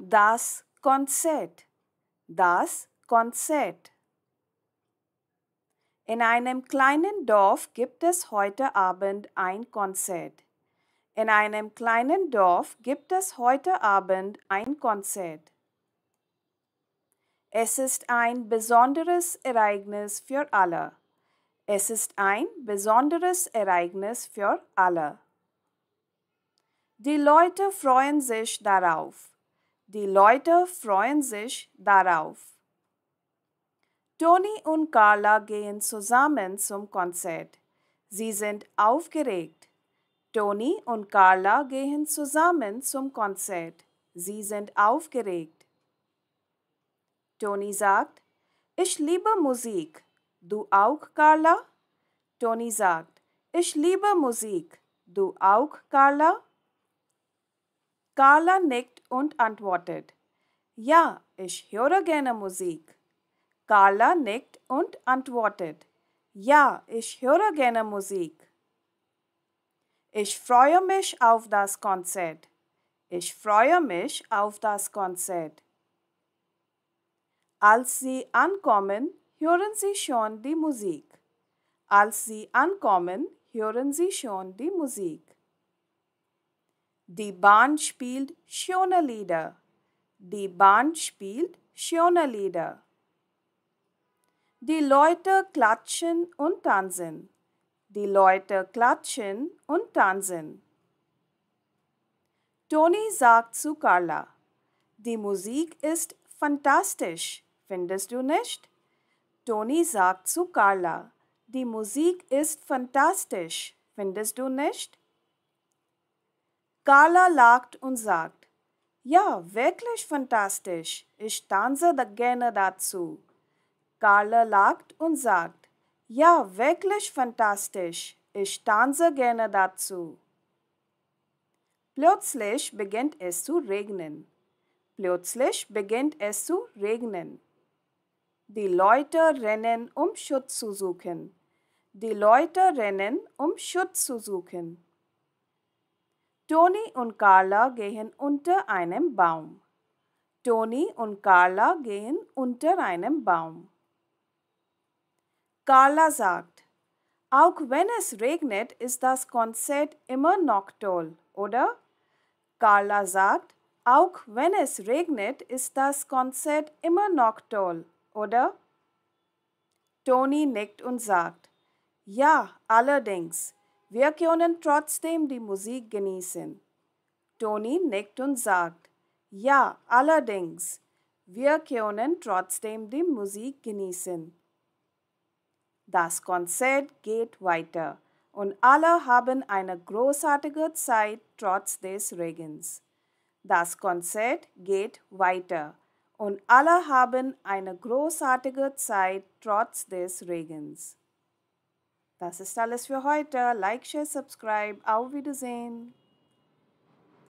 Das Konzert. Das Konzert. In einem kleinen Dorf gibt es heute Abend ein Konzert. In einem kleinen Dorf gibt es heute Abend ein Konzert. Es ist ein besonderes Ereignis für alle. Es ist ein besonderes Ereignis für alle. Die Leute freuen sich darauf. Die Leute freuen sich darauf. Toni und Carla gehen zusammen zum Konzert. Sie sind aufgeregt. Toni und Carla gehen zusammen zum Konzert. Sie sind aufgeregt. Toni sagt, ich liebe Musik. Du auch, Carla? Toni sagt, ich liebe Musik. Du auch, Carla? Carla nickt und antwortet, ja, ich höre gerne Musik. Carla nickt und antwortet, ja, ich höre gerne Musik. Ich freue mich auf das Konzert. Ich freue mich auf das Konzert. Als sie ankommen, hören sie schon die Musik. Als sie ankommen, hören sie schon die Musik. Die Band spielt schöne Lieder. Die Band spielt schöne Lieder. Die Leute klatschen und tanzen. Die Leute klatschen und tanzen. Toni sagt zu Carla, die Musik ist fantastisch, findest du nicht? Toni sagt zu Carla, die Musik ist fantastisch, findest du nicht? Carla lacht und sagt, ja, wirklich fantastisch, ich tanze gerne dazu. Carla lacht und sagt, ja, wirklich fantastisch, ich tanze gerne dazu. Plötzlich beginnt es zu regnen. Plötzlich beginnt es zu regnen. Die Leute rennen, um Schutz zu suchen. Die Leute rennen, um Schutz zu suchen. Toni und Carla gehen unter einem Baum. Toni und Carla gehen unter einem Baum. Carla sagt, auch wenn es regnet, ist das Konzert immer noch toll, oder? Carla sagt, auch wenn es regnet, ist das Konzert immer noch toll, oder? Toni nickt und sagt, ja, allerdings, wir können trotzdem die Musik genießen. Toni nickt und sagt, ja, allerdings, wir können trotzdem die Musik genießen. Das Konzert geht weiter und alle haben eine großartige Zeit trotz des Regens. Das Konzert geht weiter und alle haben eine großartige Zeit trotz des Regens. Das ist alles für heute. Like, share, subscribe. Auf Wiedersehen.